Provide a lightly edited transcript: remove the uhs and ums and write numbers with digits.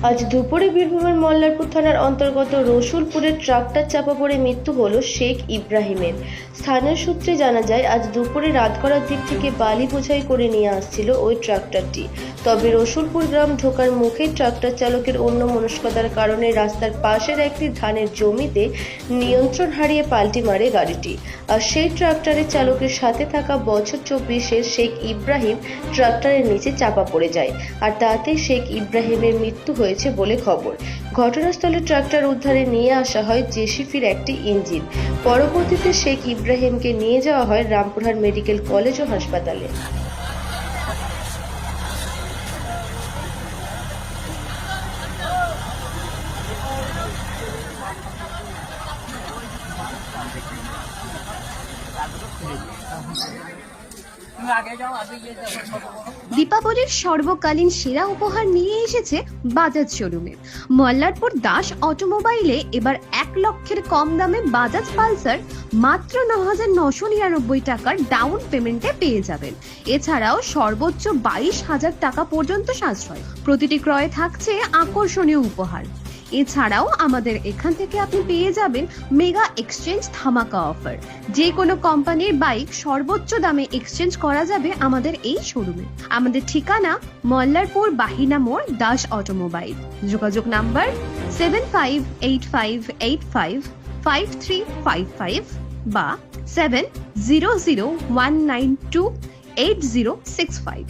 আজ দুপুরে বীরভূমের মল্লারপুর থানার অন্তর্গত রসুলপুরের ট্রাক্টর চাপা পড়ে মৃত্যু হলো শেখ ইব্রাহিমের। স্থানীয় সূত্রে জানা যায়, আজ দুপুরে রাত করার দিক থেকে বালি বোঝাই করে নিয়ে আসছিল ওই ট্রাক্টরটি। তবে রসুলপুর গ্রাম ঢোকার মুখে ট্রাক্টর চালকের অন্যমনস্কতার কারণে রাস্তার পাশের একটি ধানের জমিতে নিয়ন্ত্রণ হারিয়ে পাল্টি মারে গাড়িটি। আর সেই ট্রাক্টরের চালকের সাথে থাকা বছর 24-এর শেখ ইব্রাহিম ট্রাক্টরের নিচে চাপা পড়ে যায়, আর তাতে শেখ ইব্রাহিমের মৃত্যু হয়েছে বলে খবর। ঘটনাস্থলে ট্রাক্টর উদ্ধারে নিয়ে আসা হয় জেসিপির একটি ইঞ্জিন। পরবর্তীতে শেখ ইব্রাহিমকে নিয়ে যাওয়া হয় রামপুরহাট মেডিকেল কলেজ ও হাসপাতালে। দীপাবলির সর্বকালীন সেরা উপহার নিয়ে এসেছে বাজাজ শোরুমে। মল্লারপুর দাস অটোমোবাইলে এবার 1 লক্ষের কম দামে বাজাজ পালসার মাত্র 9,999 টাকার ডাউন পেমেন্টে পেয়ে যাবেন। এছাড়াও সর্বোচ্চ 22,000 টাকা পর্যন্ত সাশ্রয়। প্রতিটি ক্রয়ে থাকছে আকর্ষণীয় উপহার। এছাড়াও আমাদের এখান থেকে আপনি পেয়ে যাবেন মেগা এক্সচেঞ্জ ধামাকা অফার। যে কোনো কোম্পানির বাইক সর্বোচ্চ দামে এক্সচেঞ্জ করা যাবে আমাদের এই শোরুমে। আমাদের ঠিকানা মল্লারপুর বাহিনা মোড়, দাস অটোমোবাইল। যোগাযোগ নাম্বার 7585855355 বা 7001928065।